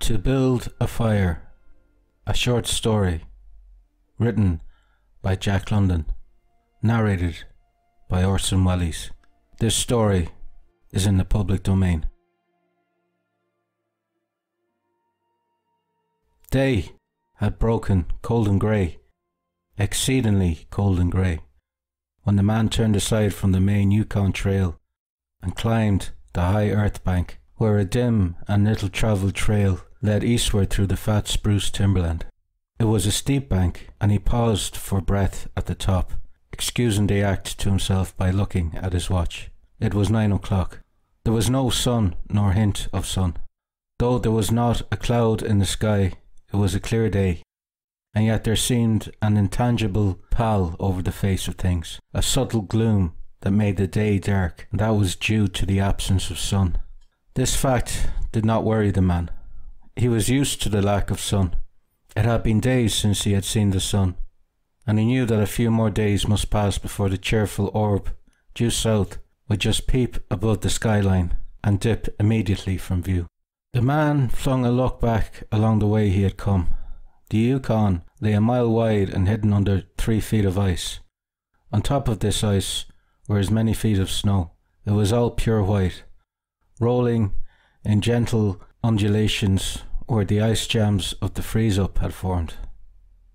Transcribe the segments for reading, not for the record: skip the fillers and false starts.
To Build a Fire, a short story, written by JackLondon, narrated by Orson Welles. This story is in the public domain. Day had broken cold and grey, exceedingly cold and grey, when the man turned aside from the main Yukon trail and climbed the high earth bank, where a dim and little travelled trail led eastward through the fat spruce timberland. It was a steep bank, and he paused for breath at the top, excusing the act to himself by looking at his watch. It was 9 o'clock. There was no sun nor hint of sun. Though there was not a cloud in the sky, it was a clear day, and yet there seemed an intangible pall over the face of things, a subtle gloom that made the day dark, and that was due to the absence of sun. This fact did not worry the man. He was used to the lack of sun. It had been days since he had seen the sun, and he knew that a few more days must pass before the cheerful orb, due south, would just peep above the skyline and dip immediately from view. The man flung a look back along the way he had come. The Yukon lay a mile wide and hidden under 3 feet of ice. On top of this ice were as many feet of snow. It was all pure white, rolling in gentle undulations where the ice jams of the freeze-up had formed.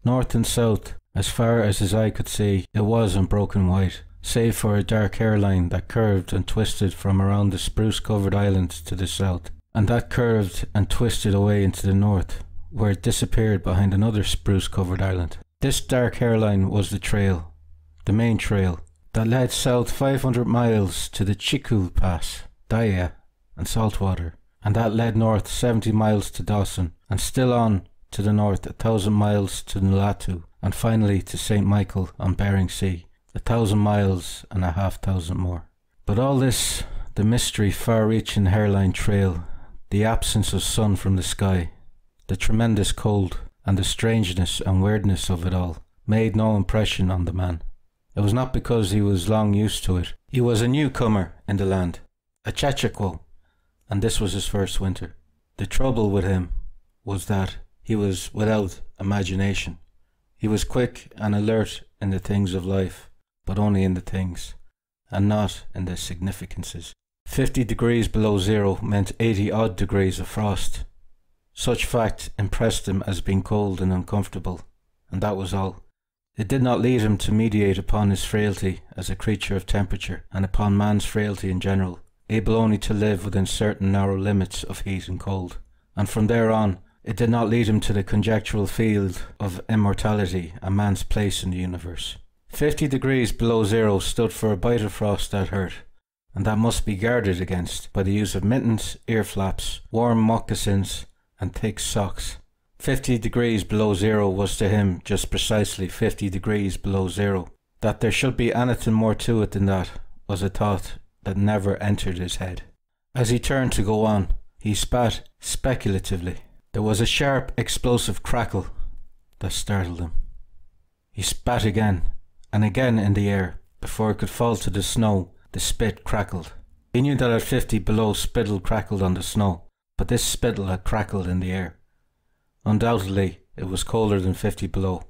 North and south, as far as his eye could see, it was unbroken white, save for a dark hairline that curved and twisted from around the spruce-covered island to the south, and that curved and twisted away into the north, where it disappeared behind another spruce-covered island. This dark hairline was the trail, the main trail, that led south 500 miles to the Chikul Pass, Daya, and Saltwater, and that led north 70 miles to Dawson, and still on to the north 1,000 miles to Nulatu, and finally to St. Michael on Bering Sea, 1,000 miles and 500 more. But all this, the mystery far-reaching hairline trail, the absence of sun from the sky, the tremendous cold, and the strangeness and weirdness of it all, made no impression on the man. It was not because he was long used to it. He was a newcomer in the land, a Chechaquo, and this was his first winter. The trouble with him was that he was without imagination. He was quick and alert in the things of life, but only in the things, and not in the significances. 50 degrees below zero meant 80 odd degrees of frost. Such fact impressed him as being cold and uncomfortable, and that was all. It did not lead him to meditate upon his frailty as a creature of temperature, and upon man's frailty in general, able only to live within certain narrow limits of heat and cold. And from there on, it did not lead him to the conjectural field of immortality and man's place in the universe. 50 degrees below zero stood for a bite of frost that hurt, and that must be guarded against by the use of mittens, ear flaps, warm moccasins, and thick socks. 50 degrees below zero was to him just precisely 50 degrees below zero. That there should be anything more to it than that was a thought that never entered his head. As he turned to go on, he spat speculatively. There was a sharp, explosive crackle that startled him. He spat again, and again in the air. Before it could fall to the snow, the spit crackled. He knew that at 50 below spittle crackled on the snow, but this spittle had crackled in the air. Undoubtedly, it was colder than 50 below.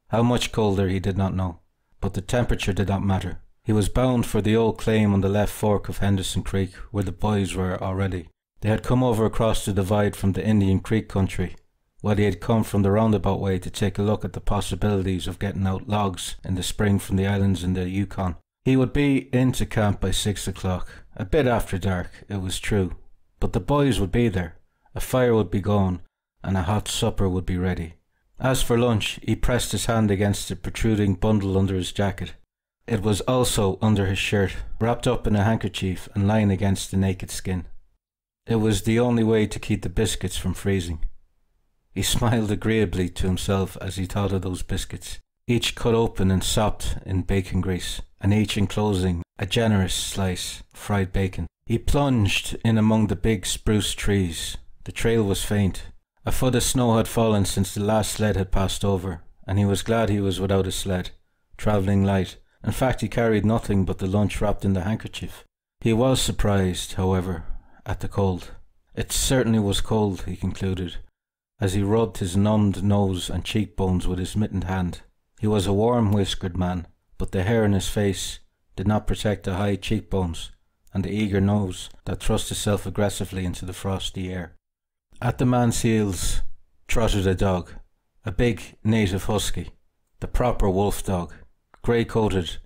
How much colder he did not know, but the temperature did not matter. He was bound for the old claim on the left fork of Henderson Creek, where the boys were already. They had come over across the divide from the Indian Creek country, while he had come from the roundabout way to take a look at the possibilities of getting out logs in the spring from the islands in the Yukon. He would be into camp by 6 o'clock, a bit after dark, it was true, but the boys would be there, a fire would be going, and a hot supper would be ready. As for lunch, he pressed his hand against the protruding bundle under his jacket. It was also under his shirt, wrapped up in a handkerchief and lying against the naked skin. It was the only way to keep the biscuits from freezing. He smiled agreeably to himself as he thought of those biscuits, each cut open and sopped in bacon grease, and each enclosing a generous slice of fried bacon. He plunged in among the big spruce trees. The trail was faint. A foot of snow had fallen since the last sled had passed over, and he was glad he was without a sled, travelling light. In fact, he carried nothing but the lunch wrapped in the handkerchief. He was surprised, however, at the cold. It certainly was cold, he concluded, as he rubbed his numbed nose and cheekbones with his mittened hand. He was a warm whiskered man, but the hair on his face did not protect the high cheekbones and the eager nose that thrust itself aggressively into the frosty air. At the man's heels trotted a dog, a big native husky, the proper wolf dog, grey-coated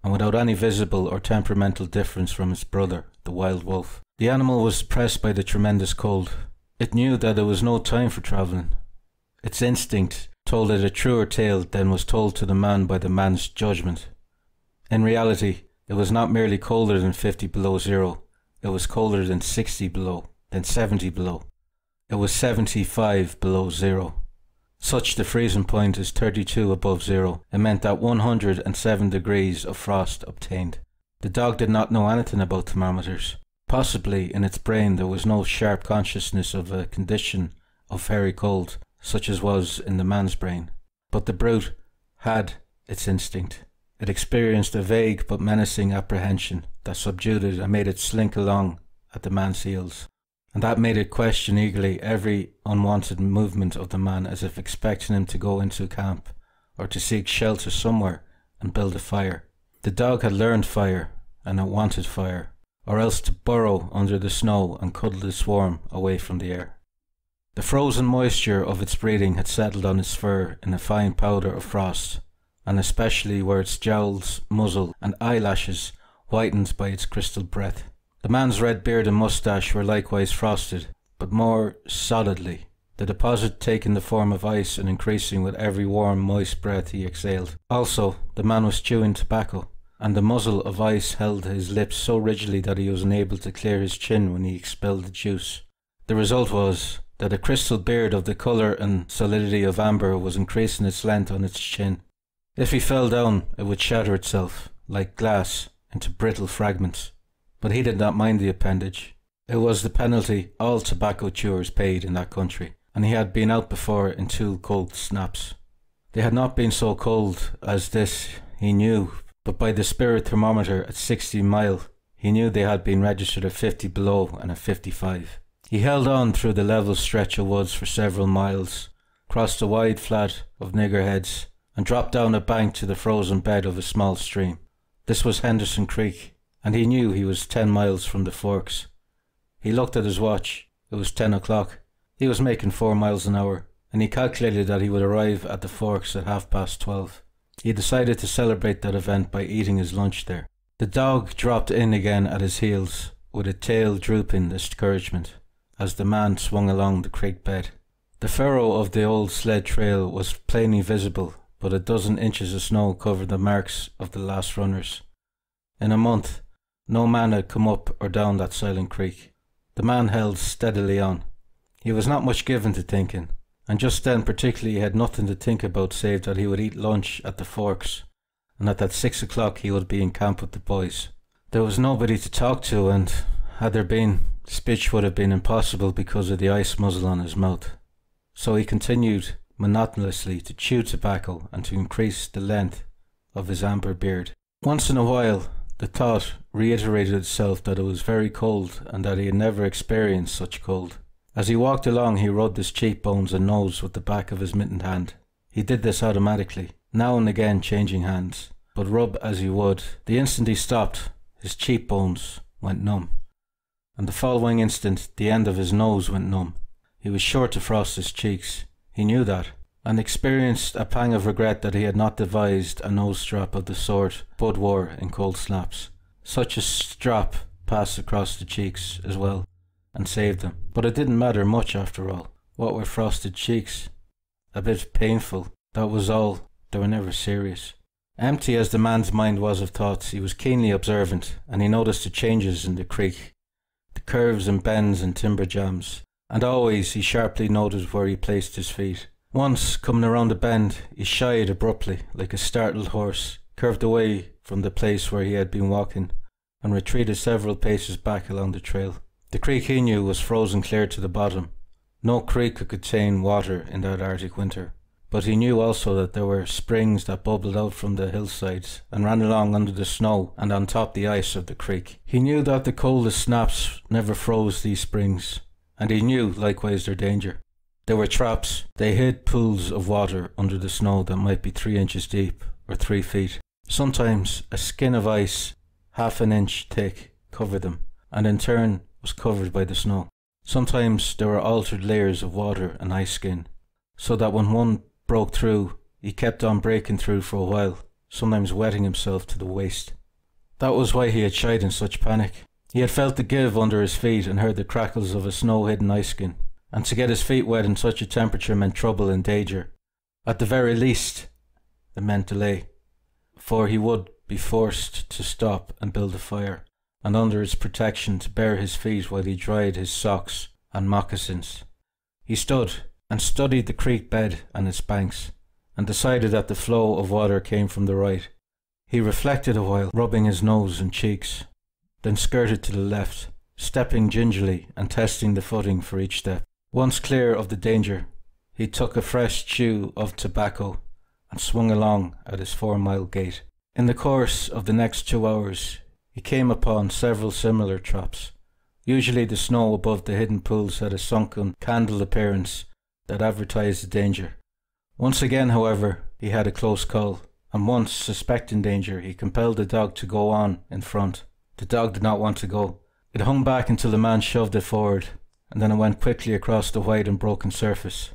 and without any visible or temperamental difference from its brother, the wild wolf. The animal was pressed by the tremendous cold. It knew that it was no time for travelling. Its instinct told it a truer tale than was told to the man by the man's judgment. In reality, it was not merely colder than 50 below zero, it was colder than 60 below, then 70 below. It was 75 below zero. Such the freezing point is 32 above zero. It meant that 107 degrees of frost obtained. The dog did not know anything about thermometers. Possibly in its brain there was no sharp consciousness of a condition of very cold, such as was in the man's brain. But the brute had its instinct. It experienced a vague but menacing apprehension that subdued it and made it slink along at the man's heels. And that made it question eagerly every unwanted movement of the man, as if expecting him to go into camp or to seek shelter somewhere and build a fire. The dog had learned fire, and it wanted fire, or else to burrow under the snow and cuddle the swarm away from the air. The frozen moisture of its breathing had settled on its fur in a fine powder of frost, and especially where its jowls, muzzle and eyelashes whitened by its crystal breath. The man's red beard and moustache were likewise frosted, but more solidly, the deposit taking the form of ice and increasing with every warm, moist breath he exhaled. Also, the man was chewing tobacco, and the muzzle of ice held his lips so rigidly that he was unable to clear his chin when he expelled the juice. The result was that a crystal beard of the colour and solidity of amber was increasing its length on its chin. If he fell down, it would shatter itself, like glass, into brittle fragments. But he did not mind the appendage. It was the penalty all tobacco chewers paid in that country, and he had been out before in 2 cold snaps. They had not been so cold as this, he knew, but by the spirit thermometer at 60 mile, he knew they had been registered at 50 below and at 55. He held on through the level stretch of woods for several miles, crossed a wide flat of niggerheads, and dropped down a bank to the frozen bed of a small stream. This was Henderson Creek, and he knew he was 10 miles from the forks. He looked at his watch. It was 10 o'clock. He was making 4 miles an hour, and he calculated that he would arrive at the forks at 12:30. He decided to celebrate that event by eating his lunch there. The dog dropped in again at his heels, with a tail drooping discouragement, as the man swung along the creek bed. The furrow of the old sled trail was plainly visible, but a dozen inches of snow covered the marks of the last runners. In a month, no man had come up or down that silent creek. The man held steadily on. He was not much given to thinking, and just then particularly he had nothing to think about save that he would eat lunch at the forks, and that at 6 o'clock he would be in camp with the boys. There was nobody to talk to, and had there been, speech would have been impossible because of the ice muzzle on his mouth. So he continued monotonously to chew tobacco and to increase the length of his amber beard. Once in a while, the thought reiterated itself that it was very cold and that he had never experienced such cold. As he walked along, he rubbed his cheekbones and nose with the back of his mittened hand. He did this automatically, now and again changing hands, but rub as he would, the instant he stopped, his cheekbones went numb, and the following instant the end of his nose went numb. He was sure to frost his cheeks. He knew that, and experienced a pang of regret that he had not devised a nose strap of the sort Bud wore in cold snaps. Such a strap passed across the cheeks as well, and saved them. But it didn't matter much after all. What were frosted cheeks? A bit painful, that was all. They were never serious. Empty as the man's mind was of thoughts, he was keenly observant, and he noticed the changes in the creek, the curves and bends and timber jams, and always he sharply noted where he placed his feet. Once, coming around a bend, he shied abruptly, like a startled horse, curved away from the place where he had been walking, and retreated several paces back along the trail. The creek he knew was frozen clear to the bottom. No creek could contain water in that Arctic winter, but he knew also that there were springs that bubbled out from the hillsides and ran along under the snow and on top the ice of the creek. He knew that the coldest snaps never froze these springs, and he knew likewise their danger. There were traps. They hid pools of water under the snow that might be 3 inches deep or 3 feet. Sometimes a skin of ice, half an inch thick, covered them, and in turn was covered by the snow. Sometimes there were altered layers of water and ice skin, so that when one broke through, he kept on breaking through for a while, sometimes wetting himself to the waist. That was why he had shied in such panic. He had felt the give under his feet and heard the crackles of a snow-hidden ice skin, and to get his feet wet in such a temperature meant trouble and danger. At the very least, it meant delay, for he would be forced to stop and build a fire, and under its protection to bare his feet while he dried his socks and moccasins. He stood and studied the creek bed and its banks, and decided that the flow of water came from the right. He reflected a while, rubbing his nose and cheeks, then skirted to the left, stepping gingerly and testing the footing for each step. Once clear of the danger, he took a fresh chew of tobacco and swung along at his 4-mile gait. In the course of the next 2 hours, he came upon several similar traps. Usually the snow above the hidden pools had a sunken candle appearance that advertised the danger. Once again, however, he had a close call, and once, suspecting danger, he compelled the dog to go on in front. The dog did not want to go. It hung back until the man shoved it forward, and then it went quickly across the white and broken surface.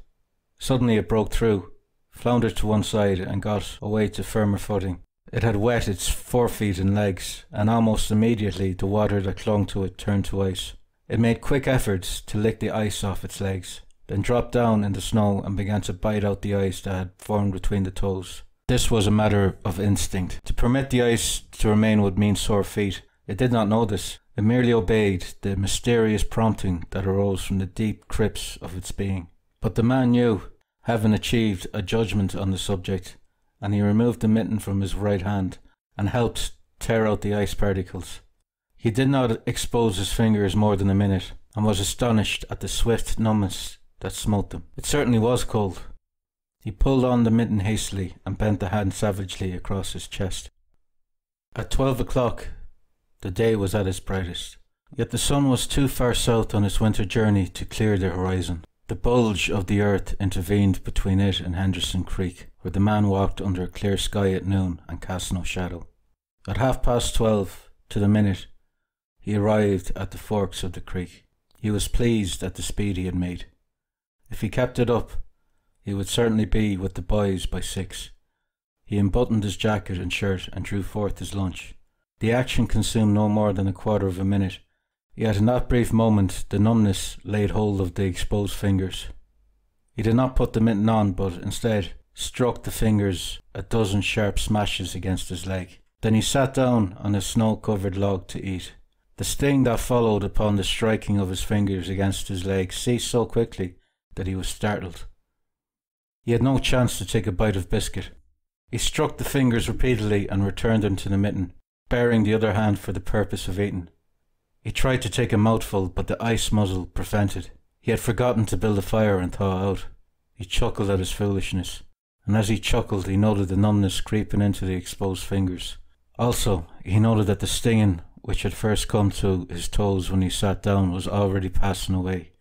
Suddenly it broke through, floundered to one side, and got away to firmer footing. It had wet its forefeet and legs, and almost immediately the water that clung to it turned to ice. It made quick efforts to lick the ice off its legs, then dropped down in the snow and began to bite out the ice that had formed between the toes. This was a matter of instinct. To permit the ice to remain would mean sore feet. It did not know this. It merely obeyed the mysterious prompting that arose from the deep crypts of its being. But the man knew, having achieved a judgment on the subject, and he removed the mitten from his right hand and helped tear out the ice particles. He did not expose his fingers more than a minute, and was astonished at the swift numbness that smote them. It certainly was cold. He pulled on the mitten hastily and bent the hand savagely across his chest. At 12 o'clock, the day was at its brightest, yet the sun was too far south on its winter journey to clear the horizon. The bulge of the earth intervened between it and Henderson Creek, where the man walked under a clear sky at noon and cast no shadow. At 12:30 to the minute, he arrived at the forks of the creek. He was pleased at the speed he had made. If he kept it up, he would certainly be with the boys by 6. He unbuttoned his jacket and shirt and drew forth his lunch. The action consumed no more than a quarter of a minute, yet in that brief moment the numbness laid hold of the exposed fingers. He did not put the mitten on, but instead struck the fingers a dozen sharp smashes against his leg. Then he sat down on a snow-covered log to eat. The sting that followed upon the striking of his fingers against his leg ceased so quickly that he was startled. He had no chance to take a bite of biscuit. He struck the fingers repeatedly and returned them to the mitten, baring the other hand for the purpose of eating. He tried to take a mouthful, but the ice muzzle prevented. He had forgotten to build a fire and thaw out. He chuckled at his foolishness, and as he chuckled he noted the numbness creeping into the exposed fingers. Also, he noted that the stinging which had first come to his toes when he sat down was already passing away.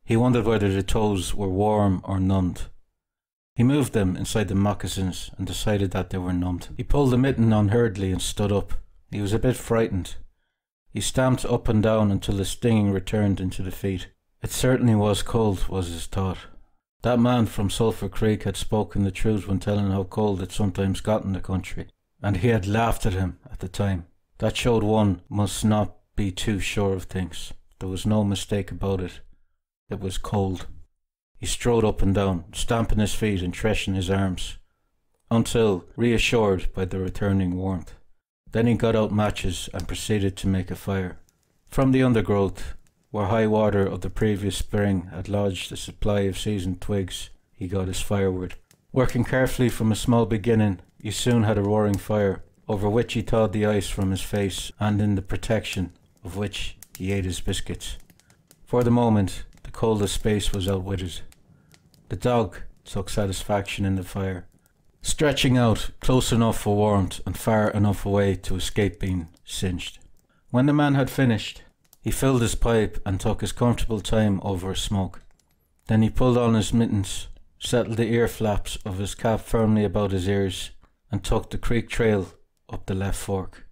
He wondered whether the toes were warm or numbed. He moved them inside the moccasins and decided that they were numbed. He pulled the mitten on hurriedly and stood up. He was a bit frightened. He stamped up and down until the stinging returned into the feet. It certainly was cold, was his thought. That man from Sulphur Creek had spoken the truth when telling how cold it sometimes got in the country, and he had laughed at him at the time. That showed one must not be too sure of things. There was no mistake about it. It was cold. He strode up and down, stamping his feet and threshing his arms, until reassured by the returning warmth. Then he got out matches and proceeded to make a fire. From the undergrowth, where high water of the previous spring had lodged a supply of seasoned twigs, he got his firewood. Working carefully from a small beginning, he soon had a roaring fire, over which he thawed the ice from his face, and in the protection of which he ate his biscuits. For the moment, the coldest space was outwitted. The dog took satisfaction in the fire, stretching out close enough for warmth and far enough away to escape being singed. When the man had finished, he filled his pipe and took his comfortable time over a smoke. Then he pulled on his mittens, settled the ear flaps of his cap firmly about his ears, and took the creek trail up the left fork.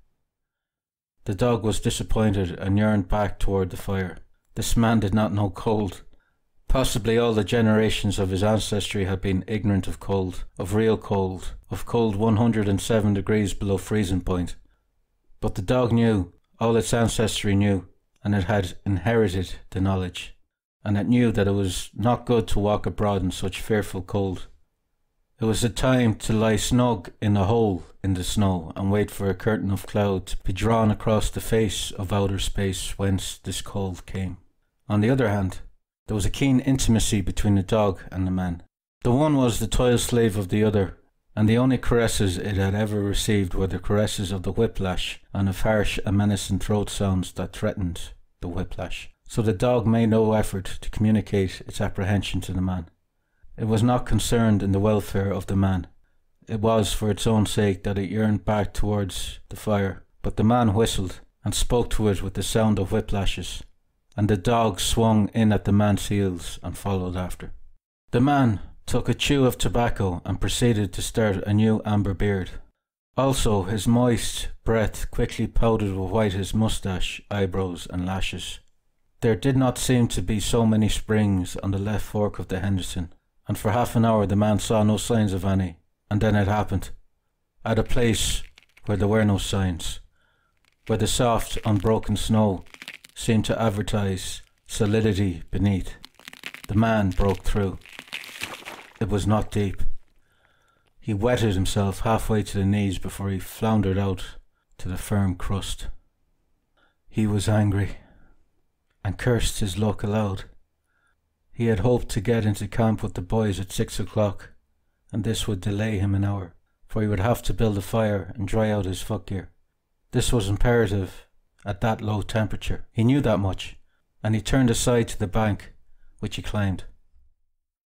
The dog was disappointed and yearned back toward the fire. This man did not know cold. Possibly all the generations of his ancestry had been ignorant of cold, of real cold, of cold 107 degrees below freezing point. But the dog knew, all its ancestry knew, and it had inherited the knowledge, and it knew that it was not good to walk abroad in such fearful cold. It was the time to lie snug in a hole in the snow and wait for a curtain of cloud to be drawn across the face of outer space whence this cold came. On the other hand, there was a keen intimacy between the dog and the man. The one was the toil slave of the other, and the only caresses it had ever received were the caresses of the whiplash and of harsh and menacing throat sounds that threatened the whiplash. So the dog made no effort to communicate its apprehension to the man. It was not concerned in the welfare of the man. It was for its own sake that it yearned back towards the fire. But the man whistled and spoke to it with the sound of whiplashes, and the dog swung in at the man's heels and followed after. The man took a chew of tobacco and proceeded to start a new amber beard. Also, his moist breath quickly powdered with white his moustache, eyebrows and lashes. There did not seem to be so many springs on the left fork of the Henderson, and for half an hour the man saw no signs of any, and then it happened, at a place where there were no signs, where the soft, unbroken snow seemed to advertise solidity beneath. The man broke through. It was not deep. He wetted himself halfway to the knees before he floundered out to the firm crust. He was angry, and cursed his luck aloud. He had hoped to get into camp with the boys at 6 o'clock, and this would delay him an hour, for he would have to build a fire and dry out his footgear. This was imperative at that low temperature. He knew that much, and he turned aside to the bank, which he climbed.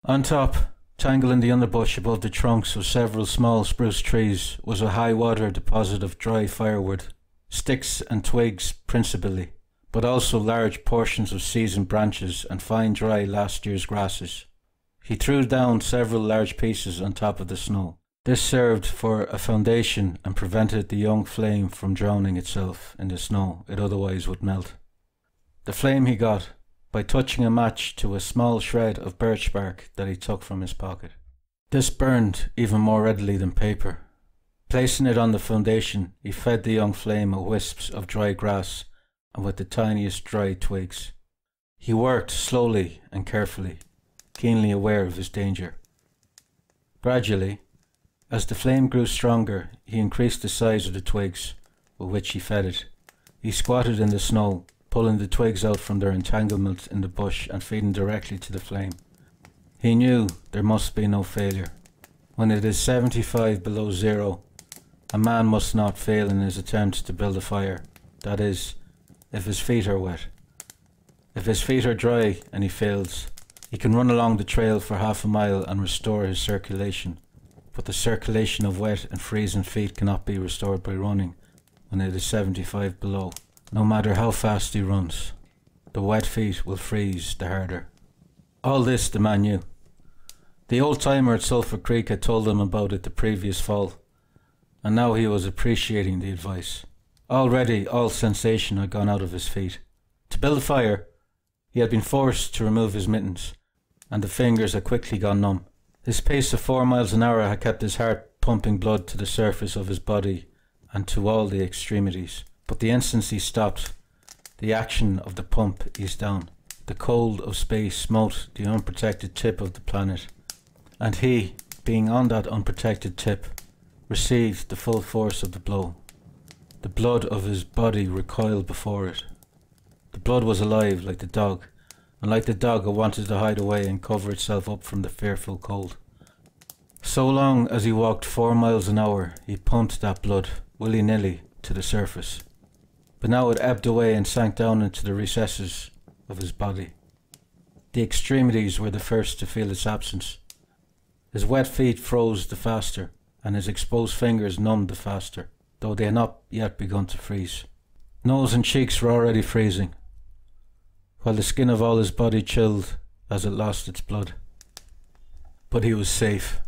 On top, tangled in the underbush above the trunks of several small spruce trees, was a high-water deposit of dry firewood, sticks and twigs principally, but also large portions of seasoned branches and fine dry last year's grasses. He threw down several large pieces on top of the snow. This served for a foundation and prevented the young flame from drowning itself in the snow it otherwise would melt. The flame he got by touching a match to a small shred of birch bark that he took from his pocket. This burned even more readily than paper. Placing it on the foundation, he fed the young flame with wisps of dry grass and with the tiniest dry twigs. He worked slowly and carefully, keenly aware of his danger. Gradually, as the flame grew stronger, he increased the size of the twigs with which he fed it. He squatted in the snow, pulling the twigs out from their entanglement in the bush and feeding directly to the flame. He knew there must be no failure. When it is 75 below zero, a man must not fail in his attempts to build a fire. That is, if his feet are wet. If his feet are dry and he fails, he can run along the trail for half a mile and restore his circulation. But the circulation of wet and freezing feet cannot be restored by running when it is 75 below. No matter how fast he runs, the wet feet will freeze the harder. All this the man knew. The old-timer at Sulphur Creek had told him about it the previous fall, and now he was appreciating the advice. Already all sensation had gone out of his feet. To build a fire, he had been forced to remove his mittens, and the fingers had quickly gone numb. His pace of 4 miles an hour had kept his heart pumping blood to the surface of his body and to all the extremities. But the instant he stopped, the action of the pump eased down. The cold of space smote the unprotected tip of the planet, and he, being on that unprotected tip, received the full force of the blow. The blood of his body recoiled before it. The blood was alive like the dog, and like the dog it wanted to hide away and cover itself up from the fearful cold. So long as he walked 4 miles an hour, he pumped that blood, willy-nilly, to the surface. But now it ebbed away and sank down into the recesses of his body. The extremities were the first to feel its absence. His wet feet froze the faster, and his exposed fingers numbed the faster, though they had not yet begun to freeze. Nose and cheeks were already freezing. While the skin of all his body chilled, as it lost its blood. But he was safe.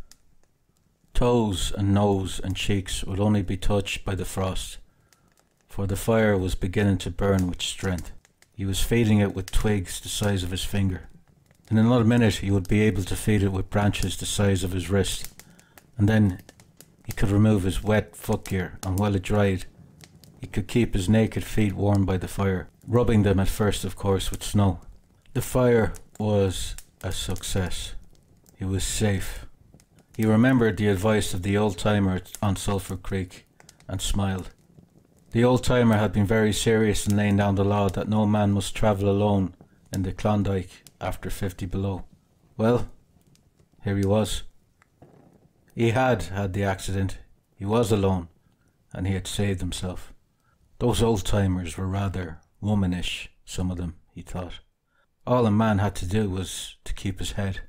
Toes and nose and cheeks would only be touched by the frost, for the fire was beginning to burn with strength. He was feeding it with twigs the size of his finger. In another minute he would be able to feed it with branches the size of his wrist, and then he could remove his wet footgear, and while it dried, he could keep his naked feet warm by the fire, rubbing them at first, of course, with snow. The fire was a success. He was safe. He remembered the advice of the old-timer on Sulphur Creek and smiled. The old-timer had been very serious in laying down the law that no man must travel alone in the Klondike after 50 below. Well, here he was. He had had the accident, he was alone, and he had saved himself. Those old-timers were rather womanish, some of them, he thought. All a man had to do was to keep his head,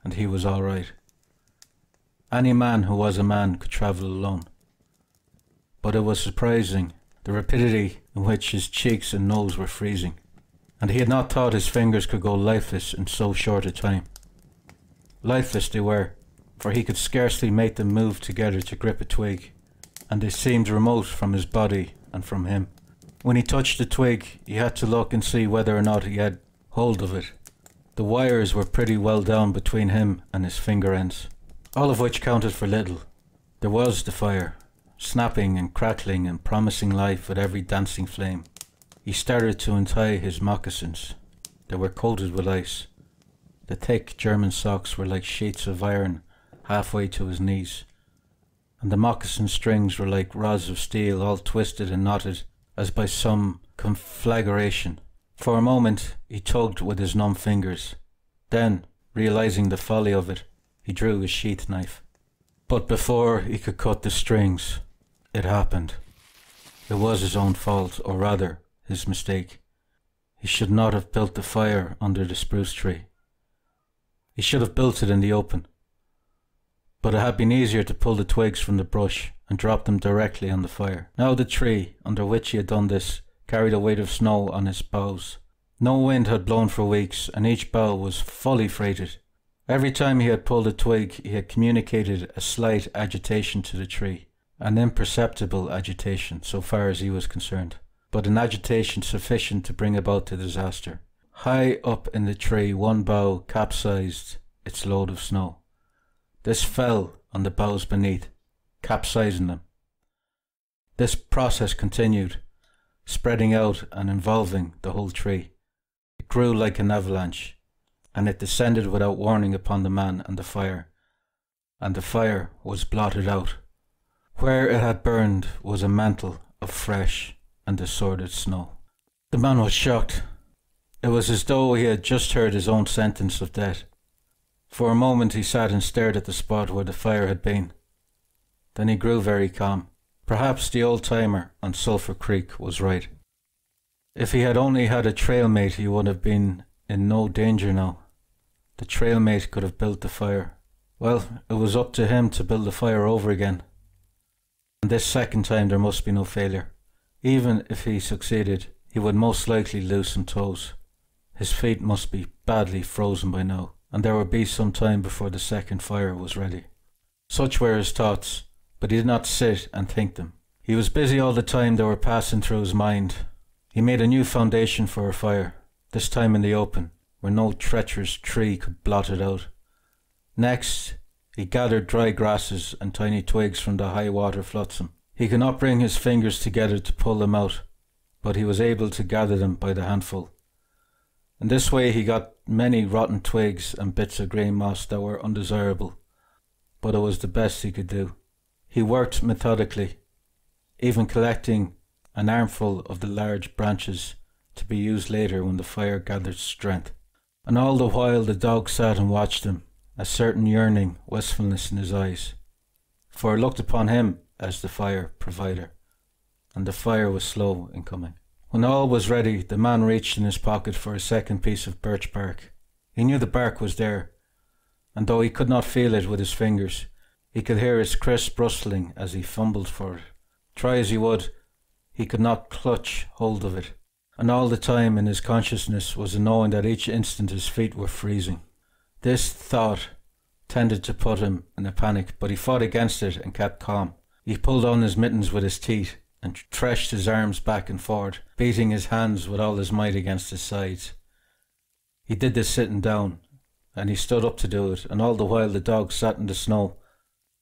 and he was all right. Any man who was a man could travel alone. But it was surprising, the rapidity in which his cheeks and nose were freezing, and he had not thought his fingers could go lifeless in so short a time. Lifeless they were, for he could scarcely make them move together to grip a twig, and they seemed remote from his body and from him. When he touched the twig, he had to look and see whether or not he had hold of it. The wires were pretty well down between him and his finger ends, all of which counted for little. There was the fire, snapping and crackling and promising life with every dancing flame. He started to untie his moccasins. They were coated with ice. The thick German socks were like sheets of iron halfway to his knees, and the moccasin strings were like rods of steel all twisted and knotted as by some conflagration. For a moment he tugged with his numb fingers. Then, realizing the folly of it, he drew his sheath knife. But before he could cut the strings, it happened. It was his own fault, or rather, his mistake. He should not have built the fire under the spruce tree. He should have built it in the open. But it had been easier to pull the twigs from the brush and drop them directly on the fire. Now the tree, under which he had done this, carried a weight of snow on its boughs. No wind had blown for weeks, and each bough was fully freighted. Every time he had pulled a twig, he had communicated a slight agitation to the tree, an imperceptible agitation so far as he was concerned, but an agitation sufficient to bring about the disaster. High up in the tree, one bough capsized its load of snow. This fell on the boughs beneath, capsizing them. This process continued, spreading out and involving the whole tree. It grew like an avalanche, and it descended without warning upon the man and the fire was blotted out. Where it had burned was a mantle of fresh and assorted snow. The man was shocked. It was as though he had just heard his own sentence of death. For a moment he sat and stared at the spot where the fire had been. Then he grew very calm. Perhaps the old-timer on Sulphur Creek was right. If he had only had a trail mate, he would have been in no danger now. The trail mate could have built the fire. Well, it was up to him to build the fire over again. And this second time there must be no failure. Even if he succeeded, he would most likely lose some toes. His feet must be badly frozen by now, and there would be some time before the second fire was ready. Such were his thoughts, but he did not sit and think them. He was busy all the time they were passing through his mind. He made a new foundation for a fire, this time in the open, where no treacherous tree could blot it out. Next, he gathered dry grasses and tiny twigs from the high water flotsam. He could not bring his fingers together to pull them out, but he was able to gather them by the handful. In this way he got many rotten twigs and bits of grey moss that were undesirable, but it was the best he could do. He worked methodically, even collecting an armful of the large branches to be used later when the fire gathered strength. And all the while the dog sat and watched him, a certain yearning wistfulness in his eyes, for it looked upon him as the fire provider, and the fire was slow in coming. When all was ready, the man reached in his pocket for a second piece of birch bark. He knew the bark was there, and though he could not feel it with his fingers, he could hear its crisp rustling as he fumbled for it. Try as he would, he could not clutch hold of it. and all the time in his consciousness was the knowing that each instant his feet were freezing. This thought tended to put him in a panic, but he fought against it and kept calm. He pulled on his mittens with his teeth and threshed his arms back and forward, beating his hands with all his might against his sides. He did this sitting down, and he stood up to do it, and all the while the dog sat in the snow,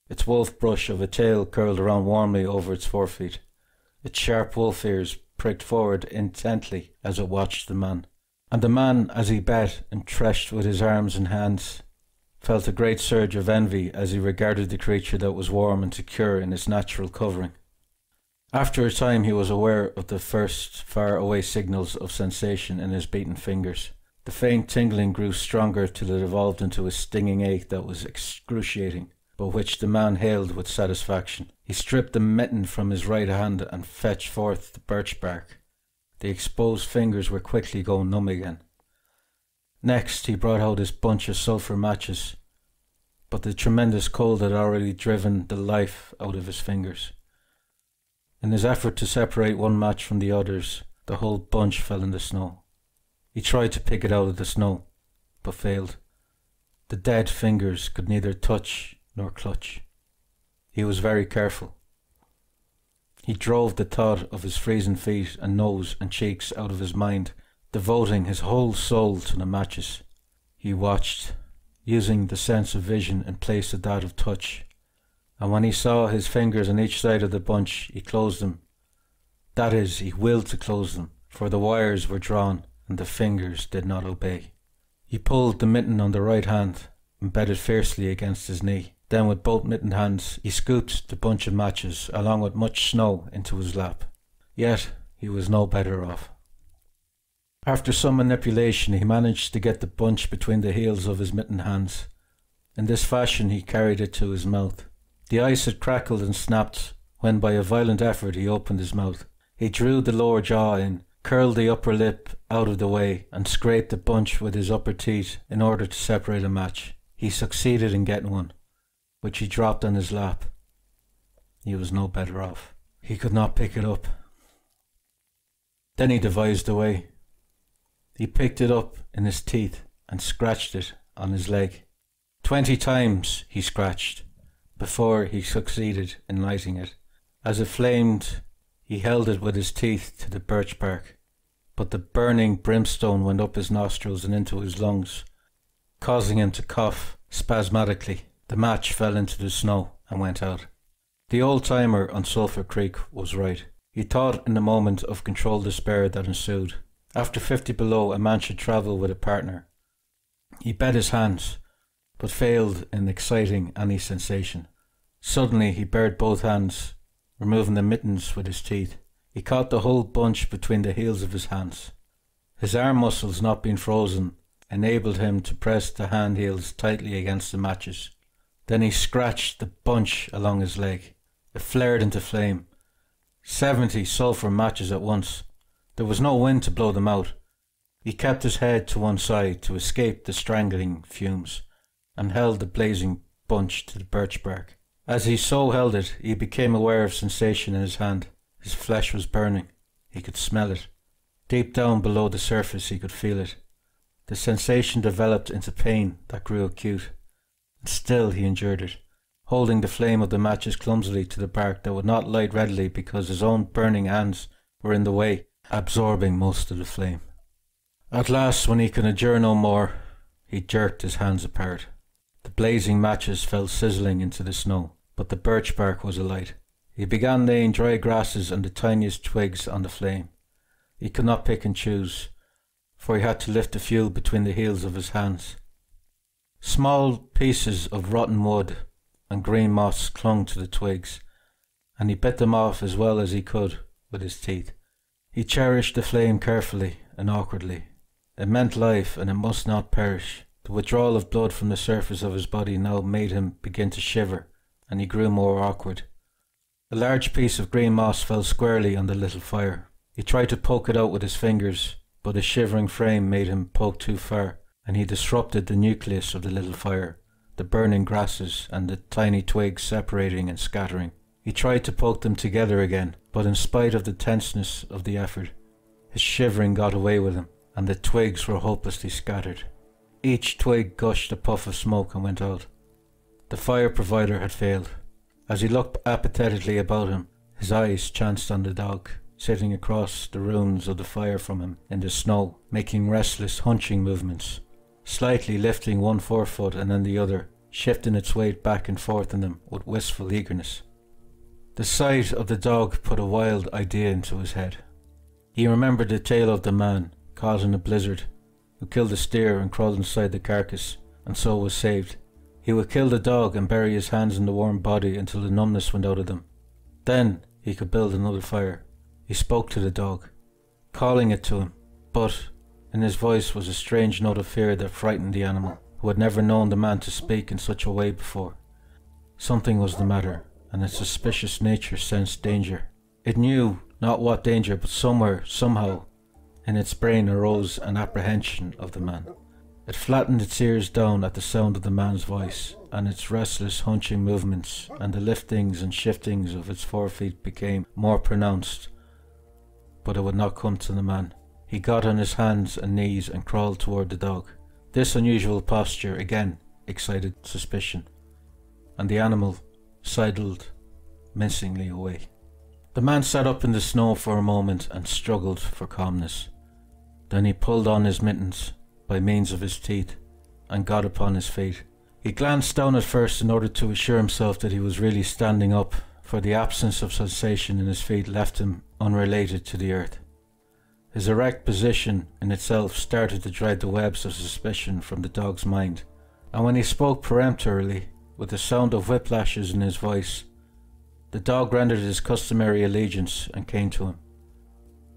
its wolf brush of a tail curled around warmly over its forefeet. Its sharp wolf ears pricked forward intently as it watched the man. And the man, as he bet and threshed with his arms and hands, felt a great surge of envy as he regarded the creature that was warm and secure in its natural covering. After a time he was aware of the first far-away signals of sensation in his beaten fingers. The faint tingling grew stronger till it evolved into a stinging ache that was excruciating, but which the man hailed with satisfaction. He stripped the mitten from his right hand and fetched forth the birch bark. The exposed fingers were quickly going numb again. Next he brought out his bunch of sulphur matches, but the tremendous cold had already driven the life out of his fingers. In his effort to separate one match from the others, the whole bunch fell in the snow. He tried to pick it out of the snow, but failed. The dead fingers could neither touch nor clutch. He was very careful. He drove the thought of his freezing feet and nose and cheeks out of his mind, devoting his whole soul to the matches. He watched, using the sense of vision in place of that of touch, and when he saw his fingers on each side of the bunch, he closed them. That is, he willed to close them, for the wires were drawn and the fingers did not obey. He pulled the mitten on the right hand and bet it fiercely against his knee. Then with both mittened hands he scooped the bunch of matches along with much snow into his lap. Yet he was no better off. After some manipulation he managed to get the bunch between the heels of his mittened hands. In this fashion he carried it to his mouth. The ice had crackled and snapped when by a violent effort he opened his mouth. He drew the lower jaw in, curled the upper lip out of the way, and scraped the bunch with his upper teeth in order to separate a match. He succeeded in getting one, which he dropped on his lap. He was no better off. He could not pick it up. Then he devised a way. He picked it up in his teeth and scratched it on his leg. 20 times he scratched before he succeeded in lighting it. As it flamed, he held it with his teeth to the birch bark, but the burning brimstone went up his nostrils and into his lungs, causing him to cough spasmodically. The match fell into the snow and went out. The old-timer on Sulphur Creek was right. He thought in the moment of controlled despair that ensued. After 50 below, a man should travel with a partner. He bet his hands, but failed in exciting any sensation. Suddenly he bared both hands, removing the mittens with his teeth. He caught the whole bunch between the heels of his hands. His arm muscles not being frozen enabled him to press the hand heels tightly against the matches. Then he scratched the bunch along his leg. It flared into flame. 70 sulphur matches at once. There was no wind to blow them out. He kept his head to one side to escape the strangling fumes, and held the blazing bunch to the birch bark. As he so held it, he became aware of sensation in his hand. His flesh was burning. He could smell it. Deep down below the surface he could feel it. The sensation developed into pain that grew acute. And still he endured it, holding the flame of the matches clumsily to the bark that would not light readily because his own burning hands were in the way, absorbing most of the flame. At last, when he could endure no more, he jerked his hands apart. The blazing matches fell sizzling into the snow, but the birch bark was alight. He began laying dry grasses and the tiniest twigs on the flame. He could not pick and choose, for he had to lift the fuel between the heels of his hands. Small pieces of rotten wood and green moss clung to the twigs, and he bit them off as well as he could with his teeth. He cherished the flame carefully and awkwardly. It meant life, and it must not perish. The withdrawal of blood from the surface of his body now made him begin to shiver, and he grew more awkward. A large piece of green moss fell squarely on the little fire. He tried to poke it out with his fingers, but his shivering frame made him poke too far, and he disrupted the nucleus of the little fire, the burning grasses and the tiny twigs separating and scattering. He tried to poke them together again, but in spite of the tenseness of the effort, His shivering got away with him, and the twigs were hopelessly scattered. Each twig gushed a puff of smoke and went out. The fire provider had failed. As he looked apathetically about him, his eyes chanced on the dog, sitting across the ruins of the fire from him in the snow, making restless hunching movements, slightly lifting one forefoot and then the other, shifting its weight back and forth in them with wistful eagerness. The sight of the dog put a wild idea into his head. He remembered the tale of the man, caught in a blizzard, who killed a steer and crawled inside the carcass, and so was saved. He would kill the dog and bury his hands in the warm body until the numbness went out of them. Then he could build another fire. He spoke to the dog, calling it to him, but in his voice was a strange note of fear that frightened the animal, who had never known the man to speak in such a way before. Something was the matter, and its suspicious nature sensed danger. It knew not what danger, but somewhere, somehow, in its brain arose an apprehension of the man. It flattened its ears down at the sound of the man's voice, and its restless hunching movements and the liftings and shiftings of its forefeet became more pronounced. But it would not come to the man. He got on his hands and knees and crawled toward the dog. This unusual posture again excited suspicion, and the animal sidled mincingly away. The man sat up in the snow for a moment and struggled for calmness. Then he pulled on his mittens by means of his teeth and got upon his feet. He glanced down at first in order to assure himself that he was really standing up, for the absence of sensation in his feet left him unrelated to the earth. His erect position in itself started to drive the webs of suspicion from the dog's mind, and when he spoke peremptorily, with the sound of whiplashes in his voice, the dog rendered his customary allegiance and came to him.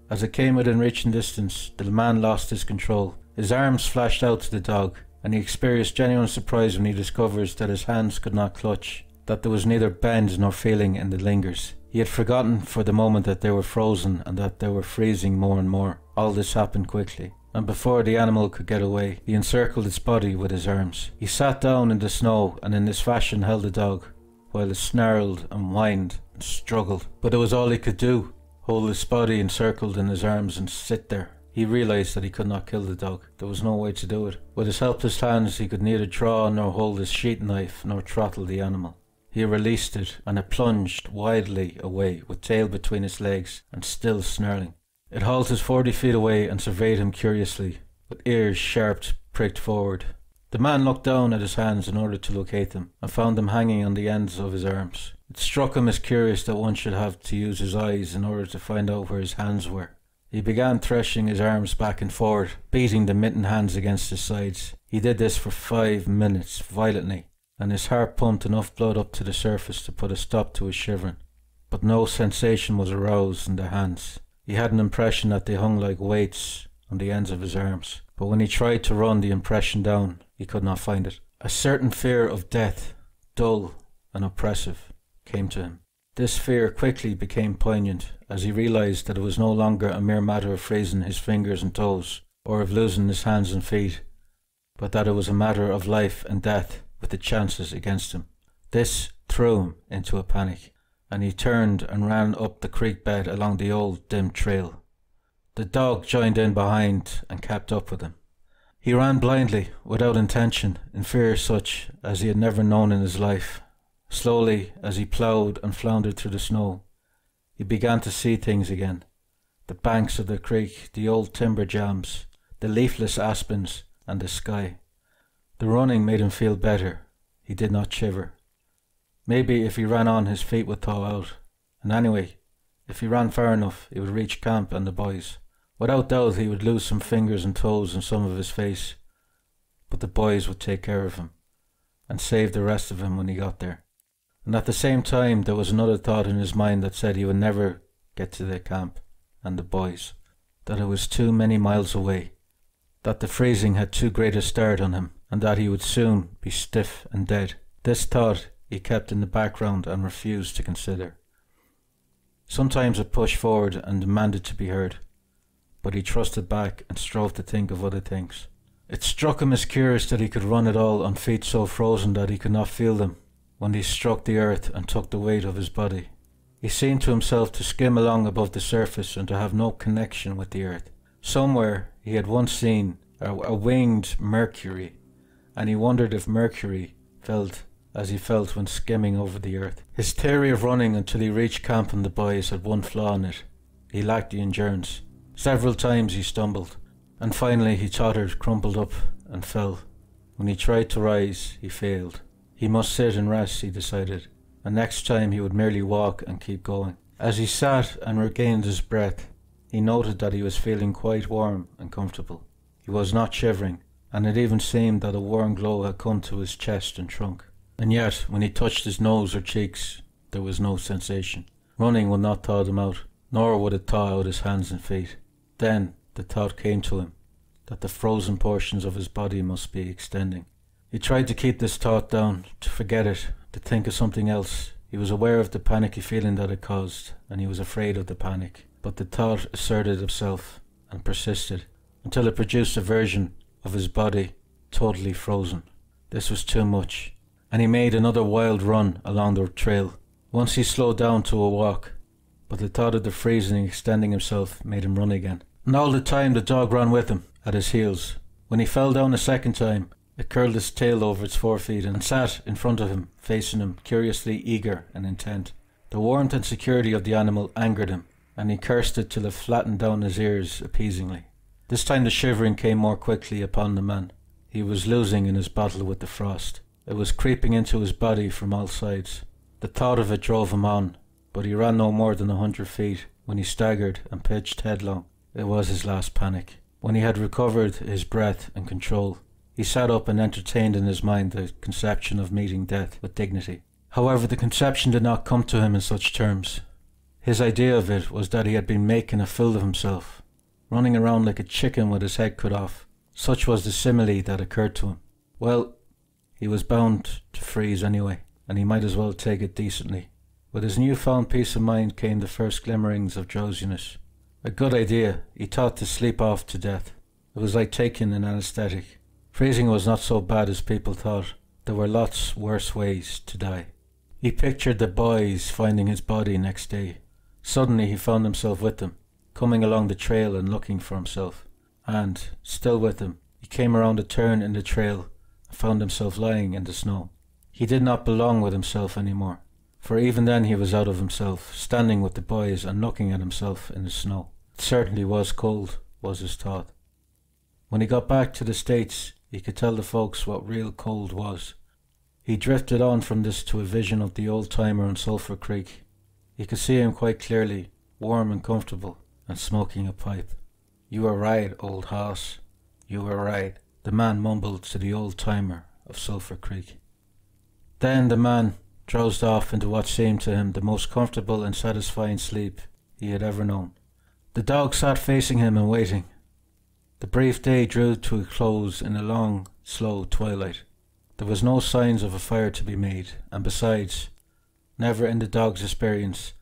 As it came within reaching distance, the man lost his control. His arms flashed out to the dog, and he experienced genuine surprise when he discovers that his hands could not clutch, that there was neither bend nor feeling in the lingers. He had forgotten for the moment that they were frozen and that they were freezing more and more. All this happened quickly, and before the animal could get away, he encircled its body with his arms. He sat down in the snow and in this fashion held the dog, while it snarled and whined and struggled. But it was all he could do, hold its body encircled in his arms and sit there. He realized that he could not kill the dog. There was no way to do it. With his helpless hands he could neither draw nor hold his sheath knife nor throttle the animal. He released it, and it plunged wildly away, with tail between its legs, and still snarling. It halted 40 feet away and surveyed him curiously, with ears sharp pricked forward. The man looked down at his hands in order to locate them, and found them hanging on the ends of his arms. It struck him as curious that one should have to use his eyes in order to find out where his hands were. He began threshing his arms back and forward, beating the mittened hands against his sides. He did this for 5 minutes, violently, and his heart pumped enough blood up to the surface to put a stop to his shivering. But no sensation was aroused in the hands. He had an impression that they hung like weights on the ends of his arms, but when he tried to run the impression down, he could not find it. A certain fear of death, dull and oppressive, came to him. This fear quickly became poignant as he realized that it was no longer a mere matter of freezing his fingers and toes, or of losing his hands and feet, but that it was a matter of life and death with the chances against him. This threw him into a panic, and he turned and ran up the creek bed along the old dim trail. The dog joined in behind and kept up with him. He ran blindly, without intention, in fear such as he had never known in his life. Slowly, as he ploughed and floundered through the snow, he began to see things again. The banks of the creek, the old timber jams, the leafless aspens, and the sky. The running made him feel better. He did not shiver. Maybe if he ran on, his feet would thaw out. And anyway, if he ran far enough, he would reach camp and the boys. Without doubt, he would lose some fingers and toes and some of his face. But the boys would take care of him, and save the rest of him when he got there. And at the same time, there was another thought in his mind that said he would never get to the camp and the boys, that it was too many miles away, that the freezing had too great a start on him, and that he would soon be stiff and dead. This thought he kept in the background and refused to consider. Sometimes it pushed forward and demanded to be heard, but he trusted back and strove to think of other things. It struck him as curious that he could run at all on feet so frozen that he could not feel them when they struck the earth and took the weight of his body. He seemed to himself to skim along above the surface and to have no connection with the earth. Somewhere he had once seen a winged Mercury, and he wondered if Mercury felt as he felt when skimming over the earth. His theory of running until he reached camp and the boys had one flaw in it. He lacked the endurance. Several times he stumbled, and finally he tottered, crumpled up, and fell. When he tried to rise, he failed. He must sit and rest, he decided, and next time he would merely walk and keep going. As he sat and regained his breath, he noted that he was feeling quite warm and comfortable. He was not shivering, and it even seemed that a warm glow had come to his chest and trunk. And yet, when he touched his nose or cheeks, there was no sensation. Running would not thaw them out, nor would it thaw out his hands and feet. Then the thought came to him that the frozen portions of his body must be extending. He tried to keep this thought down, to forget it, to think of something else. He was aware of the panicky feeling that it caused, and he was afraid of the panic. But the thought asserted itself and persisted until it produced a version of his body totally frozen. This was too much, and he made another wild run along the trail. Once he slowed down to a walk, but the thought of the freezing extending himself made him run again. And all the time the dog ran with him, at his heels. When he fell down a second time, it curled its tail over its forefeet and sat in front of him, facing him, curiously eager and intent. The warmth and security of the animal angered him, and he cursed it till it flattened down his ears appeasingly. This time the shivering came more quickly upon the man. He was losing in his battle with the frost. It was creeping into his body from all sides. The thought of it drove him on, but he ran no more than 100 feet when he staggered and pitched headlong. It was his last panic. When he had recovered his breath and control, he sat up and entertained in his mind the conception of meeting death with dignity. However, the conception did not come to him in such terms. His idea of it was that he had been making a fool of himself, running around like a chicken with his head cut off. Such was the simile that occurred to him. Well, he was bound to freeze anyway, and he might as well take it decently. With his newfound peace of mind came the first glimmerings of drowsiness. A good idea, he thought, to sleep off to death. It was like taking an anesthetic. Freezing was not so bad as people thought. There were lots worse ways to die. He pictured the boys finding his body next day. Suddenly he found himself with them, coming along the trail and looking for himself. And, still with them, he came around a turn in the trail and found himself lying in the snow. He did not belong with himself anymore, for even then he was out of himself, standing with the boys and looking at himself in the snow. It certainly was cold, was his thought. When he got back to the States, he could tell the folks what real cold was. He drifted on from this to a vision of the old-timer on Sulphur Creek. He could see him quite clearly, warm and comfortable, and smoking a pipe. "You were right, old hoss. You were right," the man mumbled to the old-timer of Sulphur Creek. Then the man drowsed off into what seemed to him the most comfortable and satisfying sleep he had ever known. The dog sat facing him and waiting. The brief day drew to a close in a long, slow twilight. There was no signs of a fire to be made, and besides, never in the dog's experience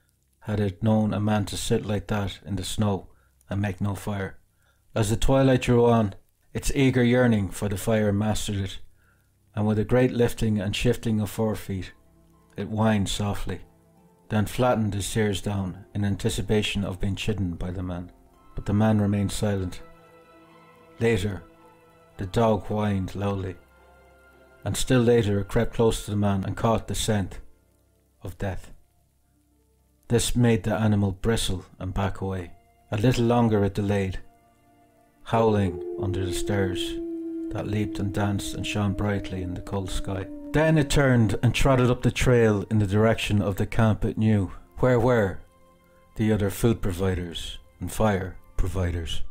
had it known a man to sit like that in the snow and make no fire. As the twilight drew on, its eager yearning for the fire mastered it, and with a great lifting and shifting of forefeet, it whined softly, then flattened its ears down in anticipation of being chidden by the man. But the man remained silent. Later, the dog whined loudly, and still later it crept close to the man and caught the scent of death. This made the animal bristle and back away. A little longer it delayed, howling under the stars that leaped and danced and shone brightly in the cold sky. Then it turned and trotted up the trail in the direction of the camp it knew, where were the other food providers and fire providers.